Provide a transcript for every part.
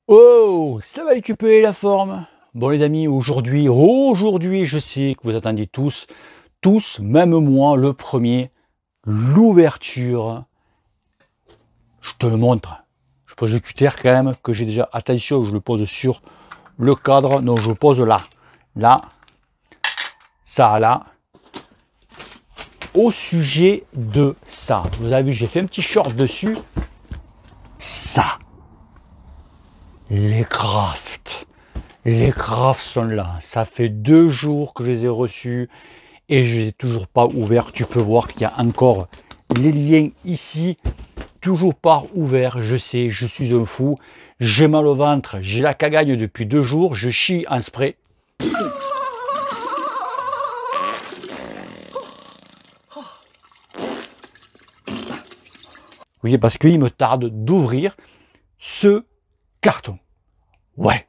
Oh, ça va récupérer la forme. Bon les amis, aujourd'hui, je sais que vous attendiez tous, même moi, le premier, l'ouverture. Je te le montre. Je pose le cutter quand même, que j'ai déjà. Attention, je le pose sur le cadre. Donc je le pose là. Là, ça, là. Au sujet de ça. Vous avez vu, j'ai fait un petit short dessus. Ça. Les crafts. Les crafts sont là. Ça fait 2 jours que je les ai reçus. Et je ne les ai toujours pas ouverts. Tu peux voir qu'il y a encore les liens ici, toujours pas ouverts. Je sais, je suis un fou. J'ai mal au ventre, j'ai la cagagne depuis 2 jours. Je chie en spray. Oui, parce qu'il me tarde d'ouvrir ce carton. Ouais.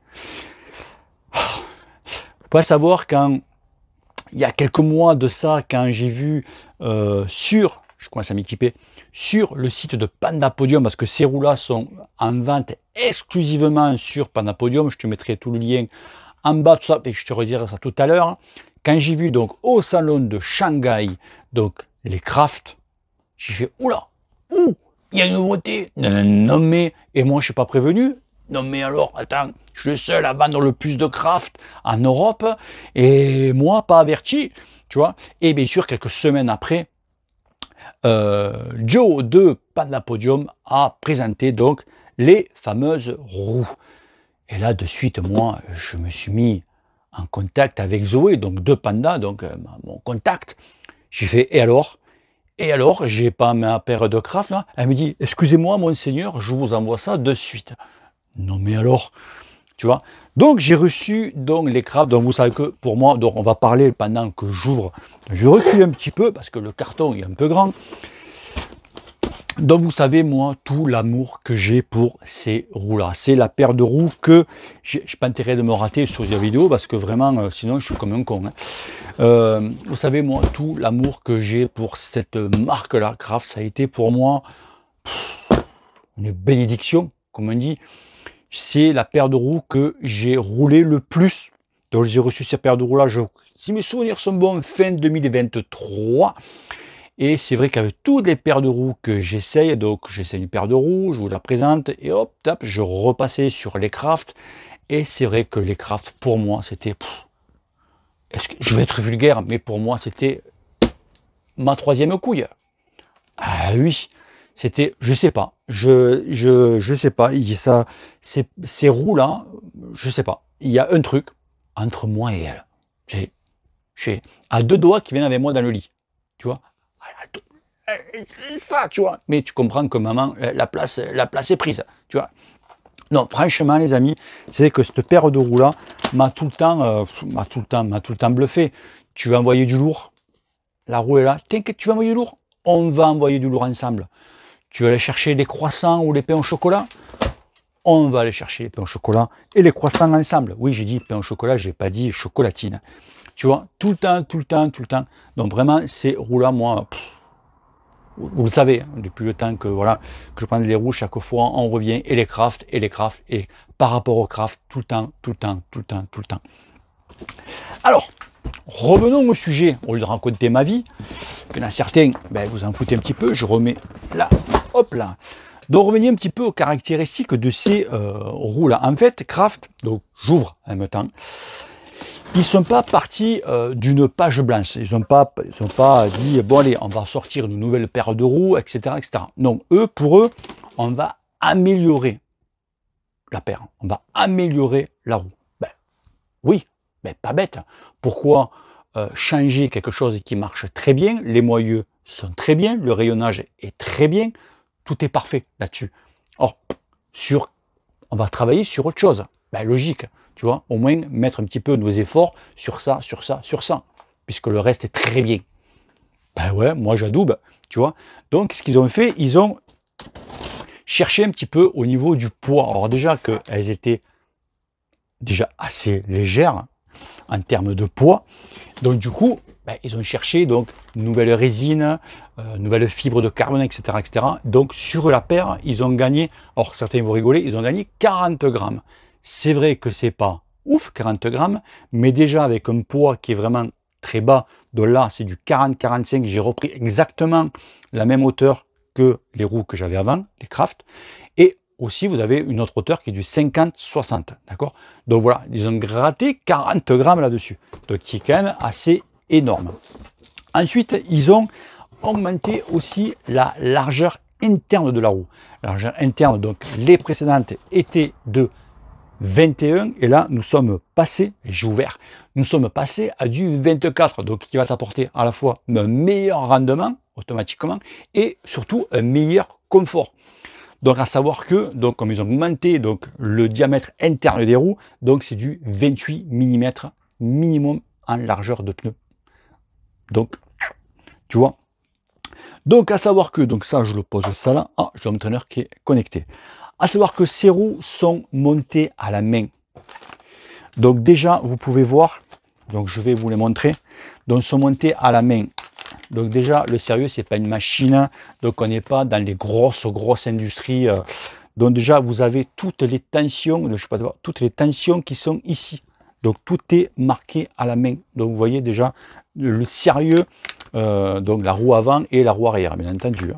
Faut pas savoir quand il y a quelques mois de ça, quand j'ai vu je commence à m'équiper, sur le site de Panda Podium, parce que ces roues-là sont en vente exclusivement sur Panda Podium, je te mettrai tout le lien en bas, tout ça, et je te redirai ça tout à l'heure. Quand j'ai vu donc au salon de Shanghai, donc les crafts, j'ai fait oula, ouh, il y a une nouveauté, non mais, et moi je suis pas prévenu, non mais alors, attends, je suis le seul à vendre le plus de craft en Europe, et moi pas averti, tu vois. Et bien sûr, quelques semaines après, Joe de Panda Podium a présenté donc les fameuses roues. Et là, de suite, moi, je me suis mis en contact avec Zoé, donc de Panda, donc mon contact. J'ai fait, et alors? Et alors, j'ai pas ma paire de craft là. Elle me dit, excusez-moi, monseigneur, je vous envoie ça de suite. Non, mais alors, tu vois. Donc, j'ai reçu donc les crafts. Donc, vous savez que pour moi, donc, on va parler pendant que j'ouvre. Je recule un petit peu parce que le carton est un peu grand. Donc vous savez, moi, tout l'amour que j'ai pour ces roues-là. C'est la paire de roues que j'ai pas intérêt de me rater sur la vidéo parce que vraiment, sinon je suis comme un con. Hein. Vous savez, moi, tout l'amour que j'ai pour cette marque-là, Craft, ça a été pour moi une bénédiction, comme on dit. C'est la paire de roues que j'ai roulé le plus. Donc j'ai reçu cette paire de roues-là, si mes souvenirs sont bons, fin 2023. Et c'est vrai qu'avec toutes les paires de roues que j'essaye, donc j'essaye une paire de roues, je vous la présente, et hop, tap, je repassais sur les crafts. Et c'est vrai que les crafts, pour moi, c'était... Est-ce que je vais être vulgaire, mais pour moi, c'était ma troisième couille. Ah oui, c'était, je sais pas, je sais pas, il ça, ces roues-là, je sais pas, il y a un truc entre moi et elle. J'ai, j'ai à deux doigts qui viennent avec moi dans le lit, tu vois. Ça, tu vois. Mais tu comprends que maman, la place est prise, tu vois. Non, franchement, les amis, c'est que cette paire de roues-là m'a tout le temps, m'a tout le temps bluffé. Tu vas envoyer du lourd, la roue est là. T'inquiète, tu vas envoyer du lourd. On va envoyer du lourd ensemble. Tu vas aller chercher les croissants ou les pains au chocolat. On va aller chercher les pains au chocolat et les croissants ensemble. Oui, j'ai dit pain au chocolat, j'ai pas dit chocolatine. Tu vois, tout le temps, tout le temps, tout le temps. Donc vraiment, ces roues-là, moi, vous le savez, hein, depuis le temps que voilà que je prends les roues, chaque fois on revient et les crafts et les crafts et par rapport aux crafts tout le temps, tout le temps, tout le temps, tout le temps. Alors, revenons au sujet, au lieu de raconter ma vie, que dans certains, ben, vous en foutez un petit peu, je remets là, hop là. Donc revenir un petit peu aux caractéristiques de ces roues-là. En fait, Craft, donc j'ouvre en même temps, ils ne sont pas partis d'une page blanche. Ils n'ont pas dit, bon allez, on va sortir une nouvelle paire de roues, etc., etc. Non, pour eux, on va améliorer la paire. On va améliorer la roue. Ben, oui, mais pas bête. Pourquoi changer quelque chose qui marche très bien? Les moyeux sont très bien, le rayonnage est très bien, tout est parfait là-dessus. Or, on va travailler sur autre chose. Ben, logique, tu vois, au moins mettre un petit peu nos efforts sur ça, sur ça, sur ça, puisque le reste est très bien. Ben ouais, moi j'adoube, tu vois. Donc, ce qu'ils ont fait, ils ont cherché un petit peu au niveau du poids. Alors déjà qu'elles étaient déjà assez légères, en termes de poids. Donc du coup, ben, ils ont cherché donc nouvelles résines, nouvelles fibres de carbone, etc., etc. Donc sur la paire, ils ont gagné, alors certains vont rigoler, ils ont gagné 40 grammes. C'est vrai que c'est pas ouf, 40 grammes, mais déjà avec un poids qui est vraiment très bas, donc là c'est du 40-45, j'ai repris exactement la même hauteur que les roues que j'avais avant, les Craft, et aussi vous avez une autre hauteur qui est du 50-60, d'accord? Donc voilà, ils ont gratté 40 grammes là-dessus, donc qui est quand même assez énorme. Ensuite, ils ont augmenté aussi la largeur interne de la roue. La largeur interne, donc les précédentes étaient de 21 et là nous sommes passés, j'ai ouvert, nous sommes passés à du 24, donc qui va t'apporter à la fois un meilleur rendement automatiquement et surtout un meilleur confort. Donc à savoir que, donc comme ils ont augmenté donc le diamètre interne des roues, donc c'est du 28 mm minimum en largeur de pneu. Donc tu vois. Donc à savoir que, donc ça je le pose ça là, ah j'ai mon teneur qui est connecté. À savoir que ces roues sont montées à la main. Donc déjà vous pouvez voir, donc je vais vous les montrer, donc sont montées à la main. Donc déjà le sérieux c'est pas une machine, donc on n'est pas dans les grosses industries. Donc déjà vous avez toutes les tensions, je sais pas, toutes les tensions qui sont ici. Donc tout est marqué à la main. Donc vous voyez déjà le sérieux, donc la roue avant et la roue arrière bien entendu.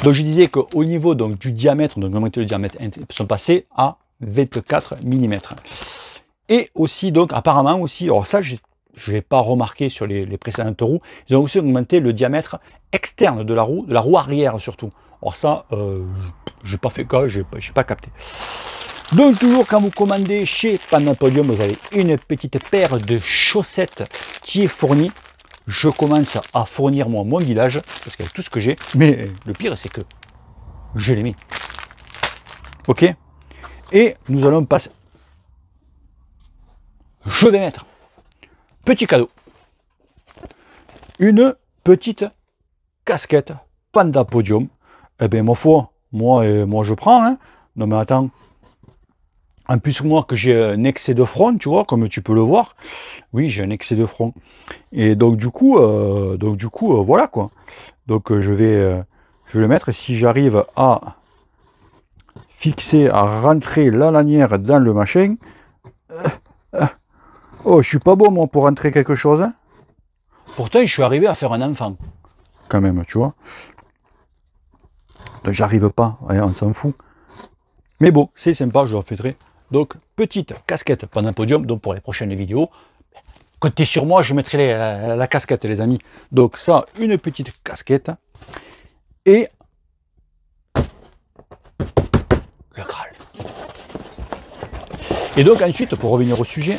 Donc je disais qu'au niveau donc, du diamètre, donc le diamètre, ils sont passés à 24 mm. Et aussi, donc apparemment aussi, alors ça je n'ai pas remarqué sur les précédentes roues, ils ont aussi augmenté le diamètre externe de la roue arrière surtout. Alors ça, j'ai pas fait cas, j'ai pas capté. Donc toujours quand vous commandez chez Panopodium, vous avez une petite paire de chaussettes qui est fournie. Je commence à fournir moi mon village, parce qu'avec tout ce que j'ai, mais le pire c'est que je les mets. Ok. Et nous allons passer. Je vais mettre, petit cadeau, une petite casquette Panda Podium. Eh bien ma foi, moi je prends, hein. Non mais attends. En plus moi que j'ai un excès de front, tu vois, comme tu peux le voir. Oui, j'ai un excès de front. Et donc du coup, voilà quoi. Donc je vais le mettre. Si j'arrive à fixer, à rentrer la lanière dans le machin. Oh, je suis pas bon moi pour rentrer quelque chose. Hein. Pourtant, je suis arrivé à faire un enfant. Quand même, tu vois. J'arrive pas, ouais, on s'en fout. Mais bon, c'est sympa, je le refairai. Donc, petite casquette pendant un podium, donc pour les prochaines vidéos. Comptez sur moi, je mettrai la casquette, les amis. Donc ça, une petite casquette. Et le Graal. Et donc ensuite, pour revenir au sujet,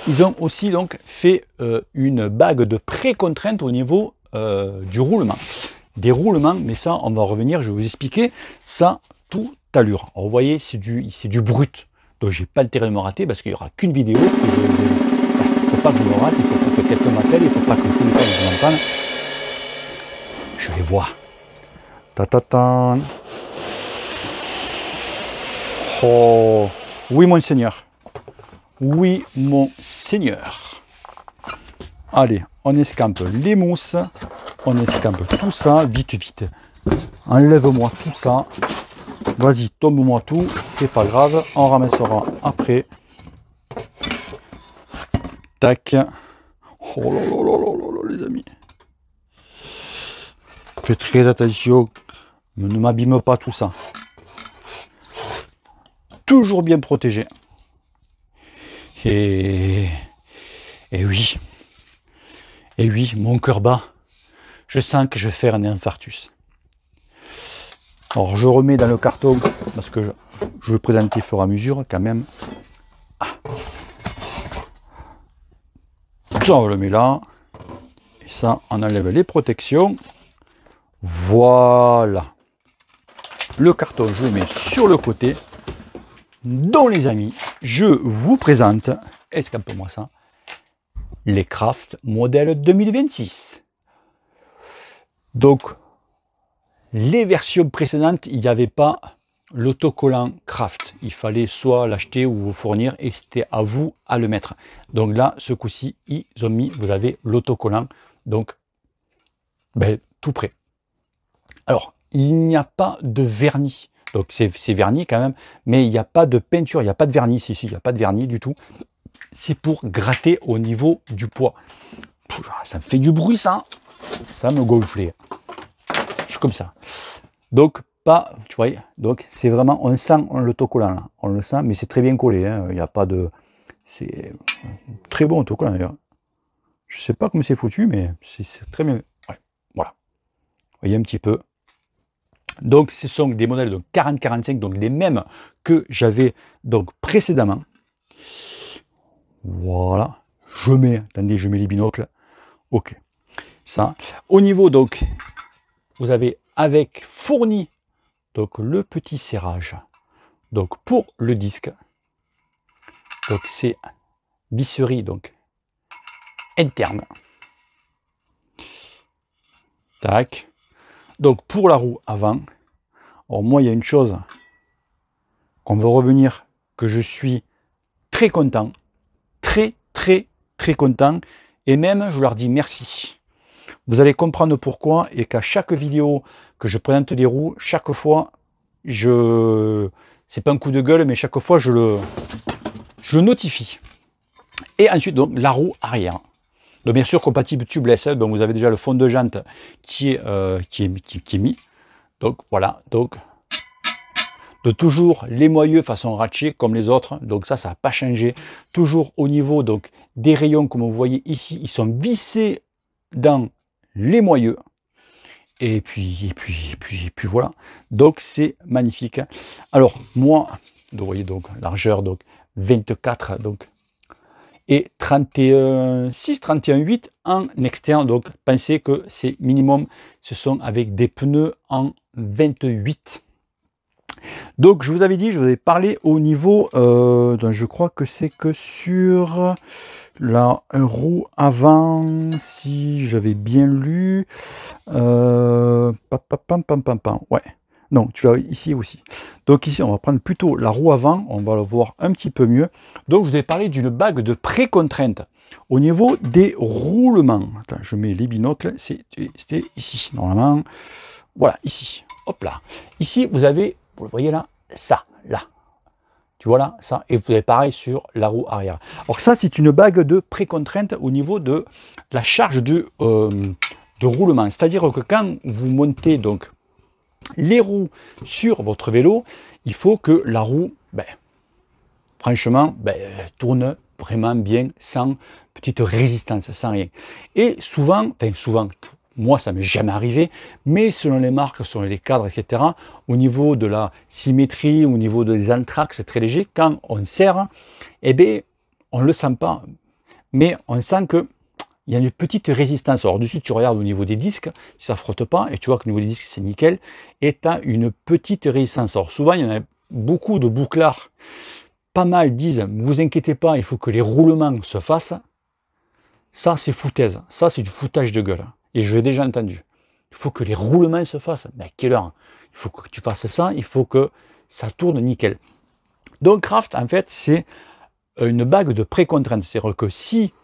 ils ont aussi donc fait une bague de pré-contrainte au niveau du roulement. Des roulements, mais ça, on va revenir, je vais vous expliquer ça tout à l'heure. Vous voyez, c'est du brut. Donc j'ai pas le terrain de me rater parce qu'il n'y aura qu'une vidéo. Il ne faut pas que je me rate, il faut pas que quelqu'un m'appelle, il ne faut pas que tous les temps je m'entende. Je vais voir. Ta-ta-ta. Oh, oui, mon seigneur. Oui, mon seigneur. Allez, on escampe les mousses. On escampe tout ça. Vite, vite. Enlève-moi tout ça. Vas-y, tombe-moi tout. C'est pas grave. On ramassera après. Tac. Oh là là là là là, les amis. Fais très attention. Ne m'abîme pas tout ça. Toujours bien protégé. Et oui. Et oui, mon cœur bat. Je sens que je vais faire un infarctus. Alors je remets dans le carton parce que je vais présenter au fur et à mesure quand même. Ah. Ça on le met là. Et ça on enlève les protections. Voilà. Le carton je le mets sur le côté. Donc les amis, je vous présente, escampe-moi ça, les Craft modèle 2026. Donc les versions précédentes, il n'y avait pas l'autocollant Craft. Il fallait soit l'acheter ou vous fournir et c'était à vous à le mettre. Donc là, ce coup-ci, ils ont mis, vous avez l'autocollant, donc ben, tout prêt. Alors, il n'y a pas de vernis. Donc c'est vernis quand même, mais il n'y a pas de peinture, il n'y a pas de vernis ici, il n'y a pas de vernis du tout. C'est pour gratter au niveau du poids. Ça me fait du bruit ça me gonflait. Je suis comme ça. Donc pas, tu vois, donc c'est vraiment, on sent l'autocollant là, on le sent, mais c'est très bien collé, hein. Il n'y a pas de, c'est très bon autocollant d'ailleurs. Je sais pas comment c'est foutu, mais c'est très bien. Ouais, voilà, vous voyez un petit peu. Donc ce sont des modèles de 40-45, donc les mêmes que j'avais donc précédemment. Voilà, je mets, attendez, je mets les binocles. Ok, ça. Au niveau donc, vous avez avec fourni donc le petit serrage. Donc pour le disque, donc c'est visserie donc interne. Tac. Donc pour la roue avant, alors moi il y a une chose qu'on veut revenir, que je suis très content, très content, et même je leur dis merci. Vous allez comprendre pourquoi, et qu'à chaque vidéo que je présente des roues, chaque fois c'est pas un coup de gueule, mais chaque fois je le notifie. Et ensuite donc la roue arrière. Donc bien sûr compatible tubeless, hein, donc vous avez déjà le fond de jante qui est mis. Donc voilà, donc de toujours les moyeux façon ratchet comme les autres, donc ça n'a pas changé. Toujours au niveau donc des rayons, comme vous voyez ici, ils sont vissés dans les moyeux. Et puis voilà. Donc c'est magnifique. Alors moi, vous voyez donc largeur donc 24 donc et 31,6, 31,8 en externe. Donc pensez que c'est minimum, ce sont avec des pneus en 28. Donc je vous avais dit, je vous avais parlé au niveau, je crois que c'est que sur la roue avant, si j'avais bien lu, ouais, non, tu l'as ici aussi. Donc ici, on va prendre plutôt la roue avant, on va le voir un petit peu mieux. Donc je vous ai parlé d'une bague de pré-contrainte au niveau des roulements. Attends, je mets les binocles, c'était ici, normalement, voilà, ici, hop là. Ici, vous avez, vous le voyez là, ça, là. Tu vois là, ça, et vous avez pareil sur la roue arrière. Alors ça, c'est une bague de pré-contrainte au niveau de la charge de roulement. C'est-à-dire que quand vous montez donc les roues sur votre vélo, il faut que la roue, franchement, tourne vraiment bien, sans petite résistance, sans rien. Et souvent, moi ça m'est jamais arrivé, mais selon les marques, selon les cadres, etc., au niveau de la symétrie, au niveau des entraques, c'est très léger. Quand on serre, eh bien, on ne le sent pas, mais on sent que il y a une petite résistance. Alors dessus, tu regardes au niveau des disques, si ça ne frotte pas, et tu vois que au niveau des disques, c'est nickel, et tu as une petite résistance. Alors souvent, il y en a beaucoup de bouclards, pas mal disent, ne vous inquiétez pas, il faut que les roulements se fassent. Ça, c'est foutaise. Ça, c'est du foutage de gueule. Et je l'ai déjà entendu. Il faut que les roulements se fassent. Mais à quelle heure? Il faut que tu fasses ça, il faut que ça tourne nickel. Donc, Craft, en fait, c'est une bague de pré-contrainte. C'est-à-dire que si,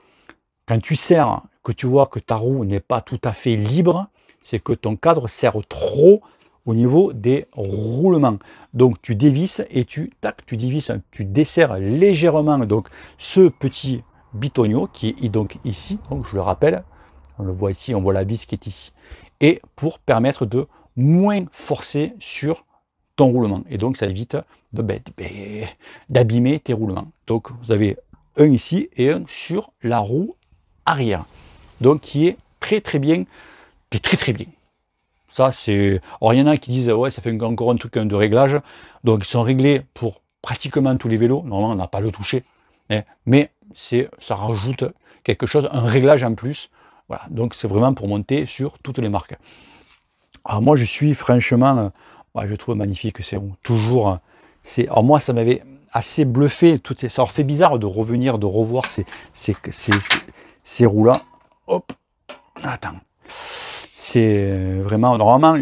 quand tu serres, que tu vois que ta roue n'est pas tout à fait libre, c'est que ton cadre serre trop au niveau des roulements. Donc, tu dévisses et tu dévisses, tu desserres légèrement donc ce petit bitonio qui est donc ici, donc je le rappelle, on le voit ici, on voit la vis qui est ici, et pour permettre de moins forcer sur ton roulement, et donc ça évite d'abîmer tes roulements. Donc vous avez un ici et un sur la roue arrière, donc qui est très bien, qui est très bien. Ça c'est, alors il y en a qui disent ouais ça fait encore un truc de réglage, donc ils sont réglés pour pratiquement tous les vélos, normalement on n'a pas le toucher, mais ça rajoute quelque chose, un réglage en plus. Voilà, donc c'est vraiment pour monter sur toutes les marques. Alors moi je suis franchement, je trouve magnifique, c'est toujours, alors moi ça m'avait assez bluffé, ça leur fait bizarre de revenir, de revoir ces roues là. Hop, attends, c'est vraiment, normalement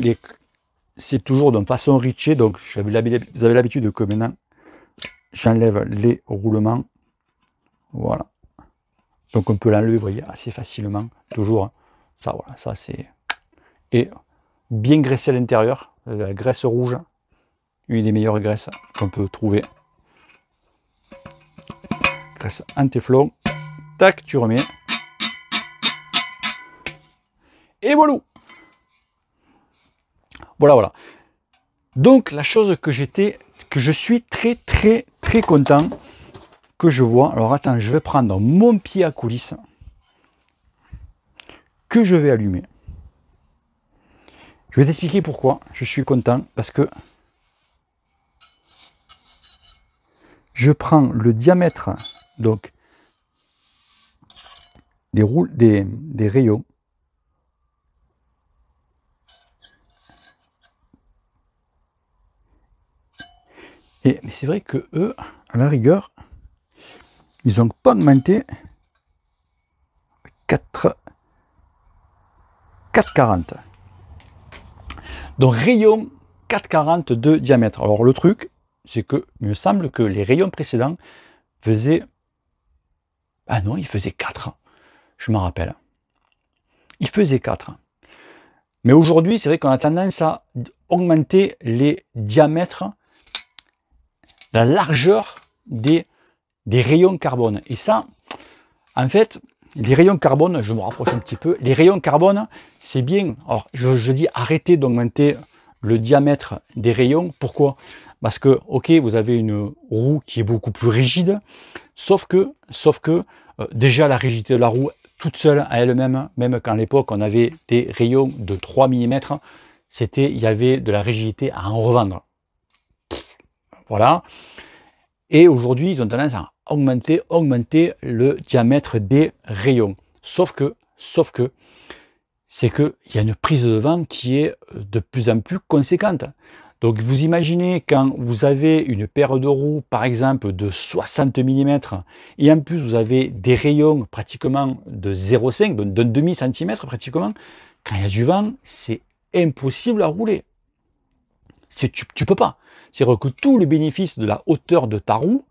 c'est toujours de façon richer. Donc vous avez l'habitude que maintenant j'enlève les roulements. Voilà. Donc on peut l'enlever, vous voyez, assez facilement. Toujours. Hein. Ça, voilà, ça c'est. Et bien graisser à l'intérieur. La graisse rouge, une des meilleures graisses qu'on peut trouver. Graisse anti-flow. Tac, tu remets. Et voilà. Voilà. Donc la chose que je suis très content que je vois. Alors attends, je vais prendre mon pied à coulisse que je vais allumer. Je vais t'expliquer pourquoi je suis content, parce que je prends le diamètre donc des rayons. Mais c'est vrai que eux, à la rigueur, ils n'ont pas augmenté 4,40. Donc rayon 4,40 de diamètre. Alors le truc, c'est que il me semble que les rayons précédents faisaient... Ah non, ils faisaient 4. Je m'en rappelle. Ils faisaient 4. Mais aujourd'hui, c'est vrai qu'on a tendance à augmenter les diamètres, la largeur des rayons carbone. Et ça, en fait, les rayons carbone, je me rapproche un petit peu, les rayons carbone, c'est bien. Alors, je dis arrêtez d'augmenter le diamètre des rayons. Pourquoi? Parce que, ok, vous avez une roue qui est beaucoup plus rigide, sauf que déjà la rigidité de la roue toute seule à elle-même, même qu'à l'époque on avait des rayons de 3 mm, il y avait de la rigidité à en revendre. Voilà. Et aujourd'hui, ils ont tendance à augmenter le diamètre des rayons. Sauf que, c'est qu'il y a une prise de vent qui est de plus en plus conséquente. Donc vous imaginez quand vous avez une paire de roues, par exemple, de 60 mm, et en plus vous avez des rayons pratiquement de 0,5, d'un demi-centimètre pratiquement, quand il y a du vent, c'est impossible à rouler. Tu ne peux pas. C'est-à-dire que tout le bénéfice de la hauteur de ta roue,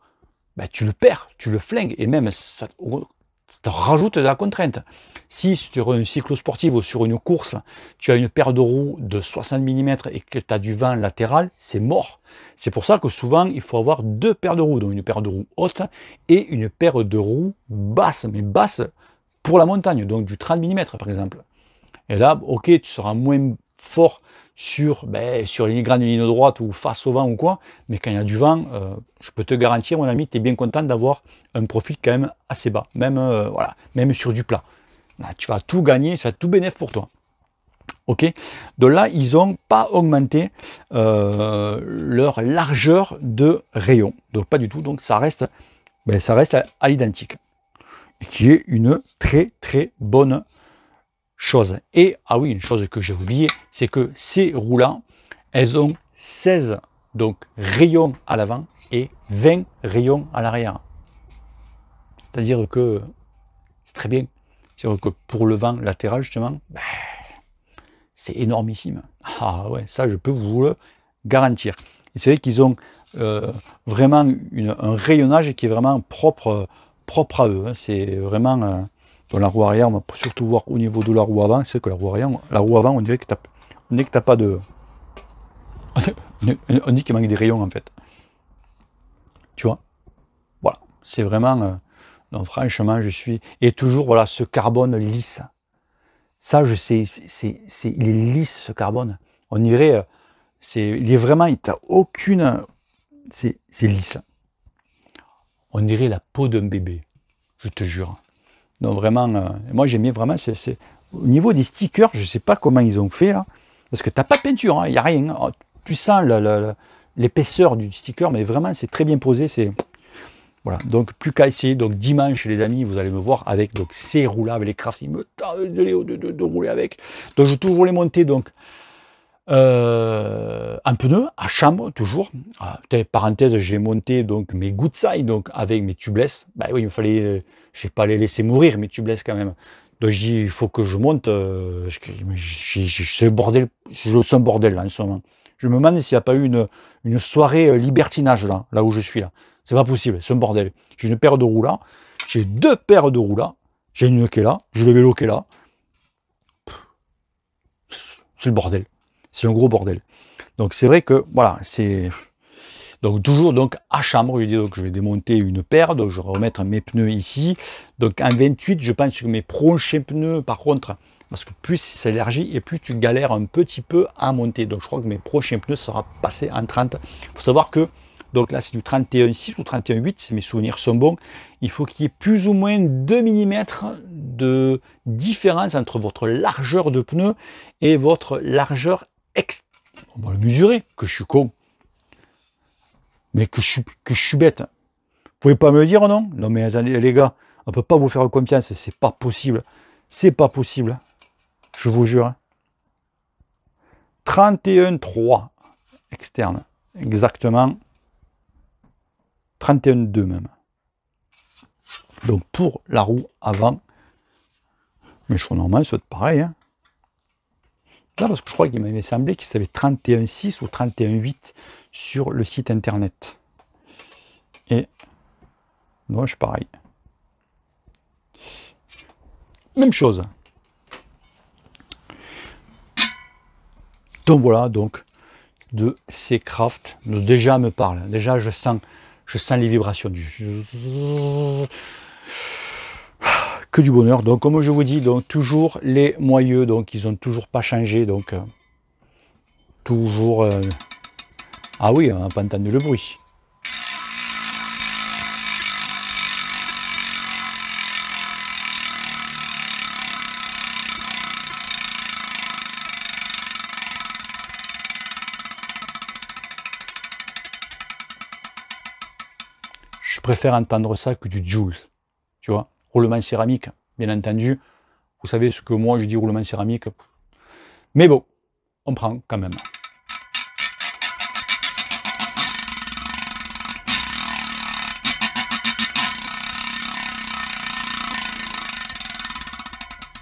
ben, tu le perds, tu le flingues, et même ça te rajoute de la contrainte. Si sur une cyclosportive ou sur une course, tu as une paire de roues de 60 mm et que tu as du vent latéral, c'est mort. C'est pour ça que souvent, il faut avoir deux paires de roues, donc une paire de roues haute et une paire de roues basse, mais basse pour la montagne, donc du 30 mm par exemple. Et là, ok, tu seras moins fort sur les grandes lignes droites ou face au vent ou quoi, mais quand il y a du vent, je peux te garantir, mon ami, tu es bien content d'avoir un profil quand même assez bas, même, voilà, même sur du plat. Là, tu vas tout gagner, ça va tout bénéfice pour toi. Ok, donc là, ils n'ont pas augmenté leur largeur de rayon, donc pas du tout, donc ça reste à l'identique, qui est une très bonne chose. Et, ah oui, une chose que j'ai oublié, c'est que ces roues-là, elles ont 16 donc, rayons à l'avant et 20 rayons à l'arrière. C'est-à-dire que c'est très bien. C'est-à-dire que pour le vent latéral, justement, c'est énormissime. Ah ouais, ça, je peux vous le garantir. Et c'est vrai qu'ils ont vraiment un rayonnage qui est vraiment propre à eux. Hein. C'est vraiment... dans la roue arrière, on va surtout voir au niveau de la roue avant. C'est que la roue avant, on dirait que t'as pas de... on dit qu'il manque des rayons en fait. Tu vois? Voilà. C'est vraiment... donc franchement, je suis... Et toujours, voilà, ce carbone lisse. Ça, je sais, il est lisse ce carbone. On dirait... il est vraiment... Il t'a aucune... C'est lisse. On dirait la peau d'un bébé. Je te jure. Donc vraiment, moi j'aimais vraiment, au niveau des stickers, je ne sais pas comment ils ont fait là, parce que tu n'as pas de peinture, il n'y a rien. Hein. Tu sens l'épaisseur du sticker, mais vraiment c'est très bien posé. Voilà, donc plus qu'à essayer. Donc dimanche les amis, vous allez me voir avec donc, ces roues-là, avec les crafts, il me tarde de rouler avec. Donc je vais toujours les monter donc en pneu, à chambre toujours. Parenthèse, j'ai monté donc mes good side donc avec mes tubeless. Bah oui, il me fallait, je vais pas les laisser mourir mes tubeless quand même. Donc je dis, il faut que je monte. C'est le bordel, c'est un bordel là en ce moment. Je me demande s'il n'y a pas eu une soirée libertinage là où je suis là. C'est pas possible, c'est un bordel. J'ai une paire de roues là, j'ai deux paires de roues là, j'ai une qui est là, j'ai le vélo qui est là. C'est le bordel. C'est un gros bordel. Donc c'est vrai que voilà, c'est donc toujours donc à chambre. Je dis donc je vais démonter une paire, donc je vais remettre mes pneus ici. Donc en 28, je pense que mes prochains pneus, par contre, parce que plus c'est élargi et plus tu galères un petit peu à monter. Donc je crois que mes prochains pneus sera passé en 30. Il faut savoir que donc là c'est du 31,6 ou 31,8, si mes souvenirs sont bons. Il faut qu'il y ait plus ou moins 2 mm de différence entre votre largeur de pneu et votre largeur externe. On va le mesurer, que je suis con. Mais que je suis bête. Vous pouvez pas me le dire, non? Non mais attendez, les gars, on peut pas vous faire confiance, c'est pas possible. C'est pas possible. Je vous jure. 31,3 externe. Exactement. 31,2 même. Donc pour la roue avant. Mais je crois normalement ça doit être pareil. Hein. Là, parce que je crois qu'il m'avait semblé qu'il savait 31,6 ou 31,8 sur le site internet. Et non, je suis pareil. Même chose. Donc voilà, donc de ces crafts, déjà me parle. Déjà je sens les vibrations du que du bonheur. Donc comme je vous dis, donc toujours les moyeux, donc ils ont toujours pas changé, donc toujours ah oui, on n'a pas entendu le bruit. Je préfère entendre ça que du Joules, tu vois. Roulement céramique, bien entendu. Vous savez ce que moi je dis roulement céramique. Mais bon, on prend quand même.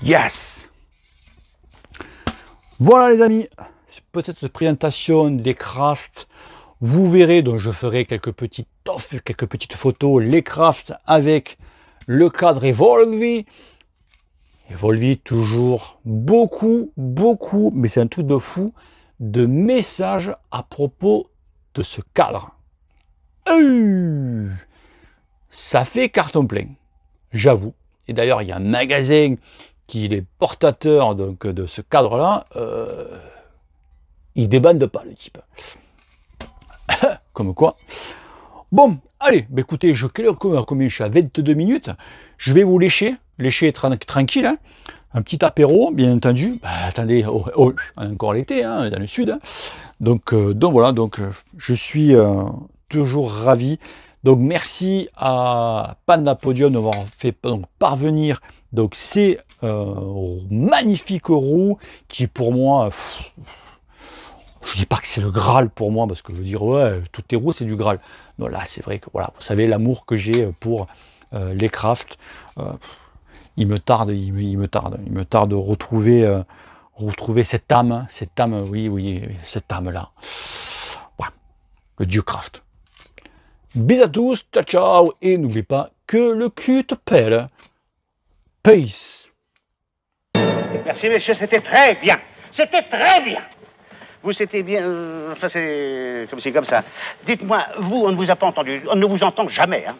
Yes! Voilà les amis, c'est peut-être cette présentation des crafts. Vous verrez, donc je ferai quelques petites photos, les crafts avec le cadre Evolvi. Evolvi toujours beaucoup, mais c'est un truc de fou, de messages à propos de ce cadre. Ça fait carton plein, j'avoue. Et d'ailleurs, il y a un magasin qui est portateur donc, de ce cadre-là. Il débande pas, le type. Comme quoi. Bon, allez, bah écoutez, combien je suis à 22 minutes. Je vais vous lécher tranquille. Hein. Un petit apéro, bien entendu. Bah, attendez, encore l'été, hein, dans le sud. Hein. Donc voilà, donc je suis toujours ravi. Donc merci à Panda Podium d'avoir fait donc, parvenir donc ces magnifiques roues qui pour moi, je dis pas que c'est le Graal pour moi parce que je veux dire ouais toutes tes roues c'est du Graal. Non là c'est vrai que voilà vous savez l'amour que j'ai pour les crafts. Il me tarde de retrouver cette âme, oui cette âme là. Voilà, le dieu craft. Bisous à tous, ciao ciao, et n'oubliez pas que le cul te pèle. Peace. Merci messieurs, c'était très bien. C'était très bien. Vous c'était bien, enfin c'est comme ça. Dites-moi, vous on ne vous a pas entendu, on ne vous entend jamais. Hein.